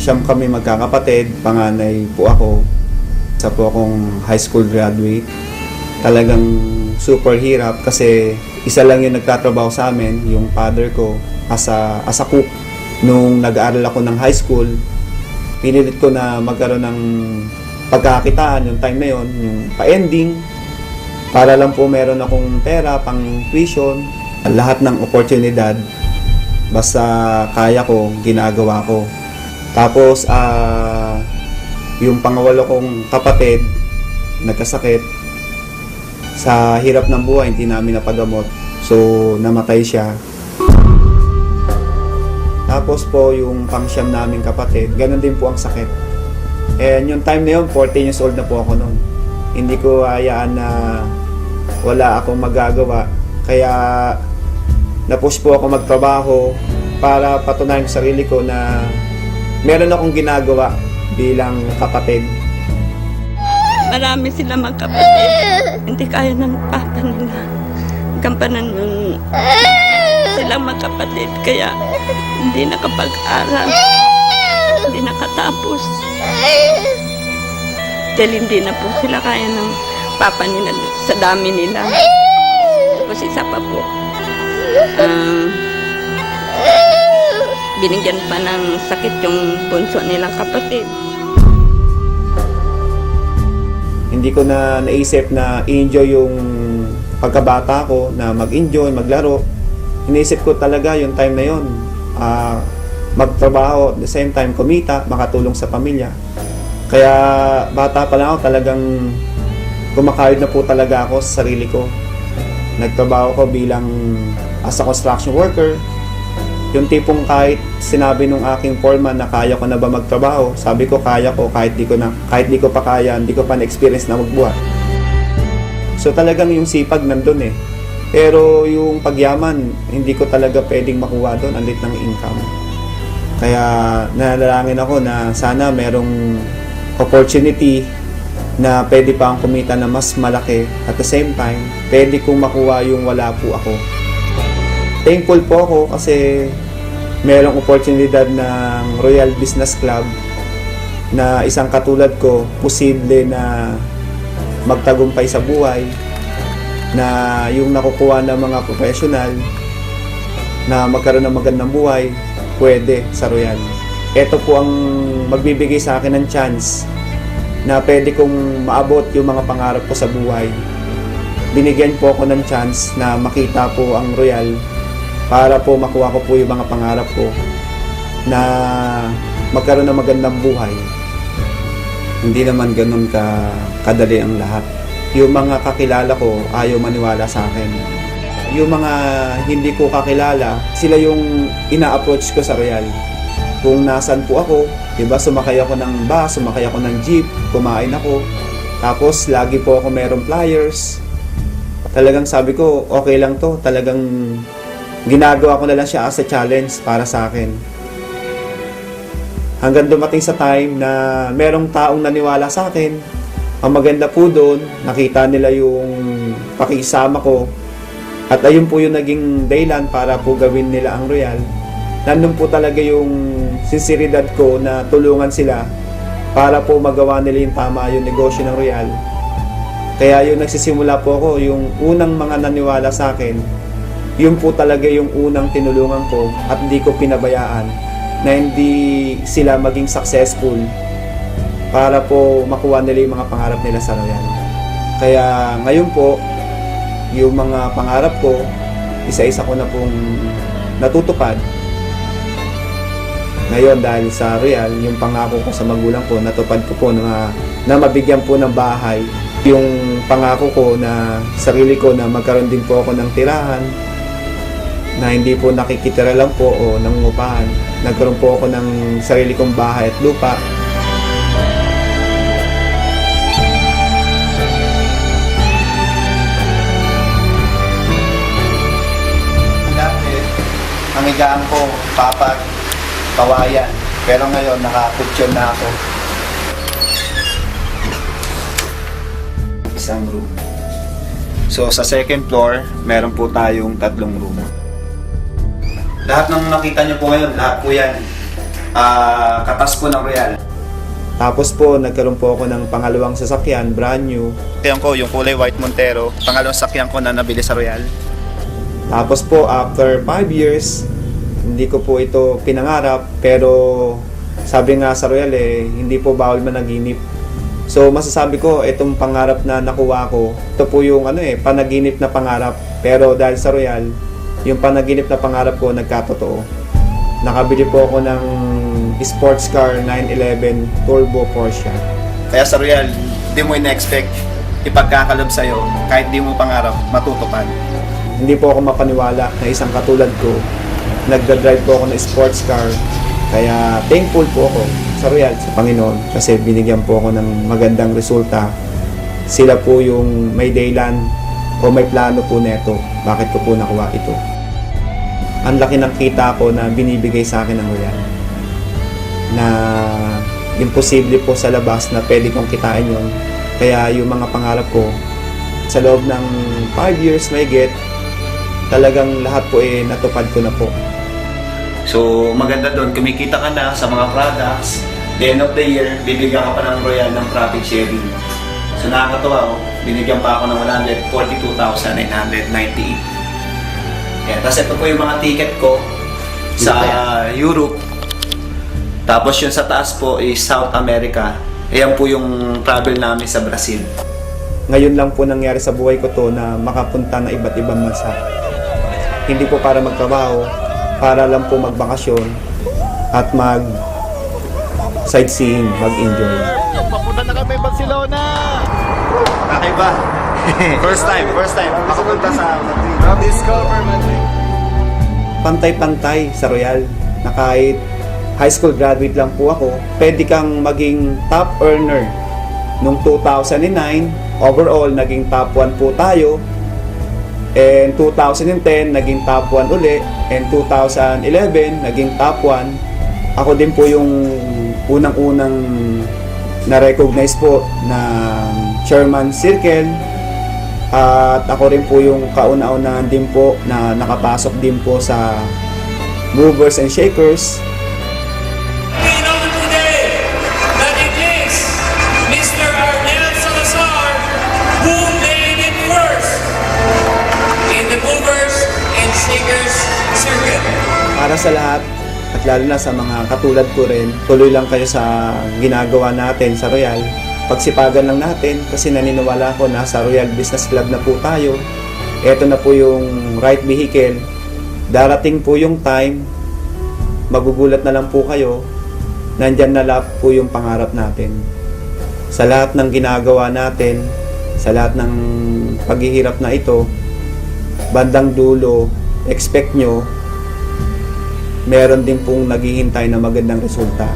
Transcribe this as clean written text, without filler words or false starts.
Siyam kami magkakapatid, panganay po ako. Isa po akong high school graduate. Talagang super hirap kasi isa lang yung nagtatrabaho sa amin, yung father ko, as a cook. Nung nag-aaral ako ng high school, pinilit ko na magkaroon ng pagkakitaan yung time na yon, yung pa-ending, para lang po meron akong pera, pang tuition, lahat ng oportunidad, basta kaya ko, ginagawa ko. Tapos, yung pangawalo kong kapatid, nagkasakit, sa hirap ng buhay, hindi namin napagamot. So, namatay siya. Tapos po, yung pangsyam naming kapatid, ganun din po ang sakit. And yung time na yun, 14 years old na po ako noon. Hindi ko hayaan na wala akong magagawa. Kaya, na-push po ako magtrabaho para patunayan sa sarili ko na meron akong ginagawa bilang kapatid. Marami sila magkapatid. Hindi kaya ng papa nila. Gampanan ng silang magkapatid. Kaya hindi nakapag-aral. Hindi nakatapos. Dahil hindi na po sila kaya ng papa nila sa dami nila. Tapos isa pa po. Binigyan pa ng sakit yung bunso nilang kapatid. Hindi ko na naisip na i-enjoy yung pagkabata ko, na mag-enjoy, maglaro. Iniisip ko talaga yung time na yun, magtrabaho, at the same time kumita, makatulong sa pamilya. Kaya bata pa lang ako, talagang kumakayod na po talaga ako sa sarili ko. Nagtrabaho ko bilang as a construction worker. Yung tipong kahit sinabi nung aking foreman na kaya ko na ba magtrabaho, sabi ko kaya ko kahit di ko pa kaya, hindi ko pa na-experience na magbuhat. So talagang yung sipag nandun eh. Pero yung pagyaman, hindi ko talaga pwedeng makuha doon, ang lit ng income. Kaya nanalangin ako na sana merong opportunity na pwede pa akong kumita na mas malaki. At the same time, pwede kong makuha yung wala po ako. Thankful po ako kasi merong oportunidad ng Royal Business Club na isang katulad ko, posible na magtagumpay sa buhay, na yung nakukuha ng mga professional na magkaroon ng magandang buhay, pwede sa Royal. Ito po ang magbibigay sa akin ng chance na pwede kong maabot yung mga pangarap ko sa buhay. Binigyan po ako ng chance na makita po ang Royal para po makuha ko po yung mga pangarap ko na magkaroon ng magandang buhay. Hindi naman ganun kadali ang lahat. Yung mga kakilala ko ayaw maniwala sa akin. Yung mga hindi ko kakilala, sila yung ina-approach ko sa Royal. Kung nasan po ako, diba, sumakay ako ng bus, sumakay ako ng jeep, kumain ako. Tapos lagi po ako merong flyers. Talagang sabi ko, okay lang to. Talagang ginagawa ko na lang siya as a challenge para sa akin. Hanggang dumating sa time na merong taong naniwala sa akin. Ang maganda po doon, nakita nila yung pakisama ko. At ayun po yung naging dahilan para po gawin nila ang Royal. Nandun po talaga yung sinseridad ko na tulungan sila para po magawa nila yung tama yung negosyo ng Royal. Kaya yung nagsisimula po ako, yung unang mga naniwala sa akin, yun po talaga yung unang tinulungan ko at hindi ko pinabayaan na hindi sila maging successful para po makuha nila yung mga pangarap nila sa Royal. Kaya ngayon po, yung mga pangarap ko, isa-isa ko na pong natutupad. Ngayon dahil sa Royal, yung pangako ko sa magulang ko, natupad ko po na mabigyan po ng bahay. Yung pangako ko na sarili ko na magkaroon din po ako ng tirahan, na hindi po nakikitira lang po o nangungupahan. Nagkaroon po ako ng sarili kong bahay at lupa. Dati, ang higaan ko, papag, kawayan. Pero ngayon, nakakutsyon na ako. Isang room. So, sa second floor, meron po tayong 3 room. Lahat ng nakita nyo po ngayon, lahat po yan. katas po ng Royal. Tapos po, nagkaroon po ako ng pangalawang sasakyan, brand new. Yan ko, yung kulay white Montero, pangalawang sasakyan ko na nabili sa Royal. Tapos po, after 5 years, hindi ko po ito pinangarap, pero sabi nga sa Royal hindi po bawal managinip. So masasabi ko, itong pangarap na nakuha ko, ito po yung panaginip na pangarap. Pero dahil sa Royal, yung panaginip na pangarap ko nagkatotoo. Nakabili po ako ng sports car 911 Turbo Porsche. Kaya sa Royal, di mo in-expect ipagkakalob sa'yo, kahit di mo pangarap, matutupad. Hindi po ako mapaniwala na isang katulad ko, nagdadrive po ako ng sports car. Kaya thankful po ako sa Royal, sa Panginoon, kasi binigyan po ako ng magandang resulta. Sila po yung may dahilan o may plano po neto, bakit ko po nakuha ito. Ang laki ng kita ko na binibigay sa akin ng Royal, na imposible po sa labas na pwede kong kitain yon. Kaya yung mga pangarap ko, sa loob ng 5 years may get, talagang lahat po natupad ko na po. So maganda doon, kumikita ka na sa mga products. The end of the year, bibigyan ka pa ng Royal ng profit sharing. So nakakatuwa, binigyan pa ako ng 142,998. Yan, tapos ito po yung mga ticket ko sa Europe. Tapos yung sa taas po is South America. Ayan po yung travel namin sa Brazil. Ngayon lang po nangyari sa buhay ko to na makapunta ng iba't ibang bansa. Hindi po para magtrabaho, para lang po magbakasyon at sightseeing, mag-enjoy. Papunta na kami Barcelona! Kakaiba. First time makapunta sa Madrid. Discover Madrid. Pantay-pantay sa Royal, na kahit high school graduate lang po ako, pwede kang maging top earner. Noong 2009, overall, naging top 1 po tayo. And 2010, naging top 1 uli. And 2011, naging top 1. Ako din po yung unang-unang na-recognize po ng Chairman Circle. At ako rin po yung kauna-unahan din po na nakapasok din po sa Movers and Shakers. We know today that it is Mr. Arnel Salazar who made it first in the Movers and Shakers circuit. Para sa lahat, at lalo na sa mga katulad ko rin, tuloy lang kayo sa ginagawa natin sa Royal. Pagsipagan lang natin kasi naniniwala ko na sa Royal Business Club na po tayo. Ito na po yung right vehicle. Darating po yung time, magugulat na lang po kayo, nandyan na lahat po yung pangarap natin. Sa lahat ng ginagawa natin, sa lahat ng paghihirap na ito, bandang dulo, expect nyo, meron din pong naghihintay na magandang resulta.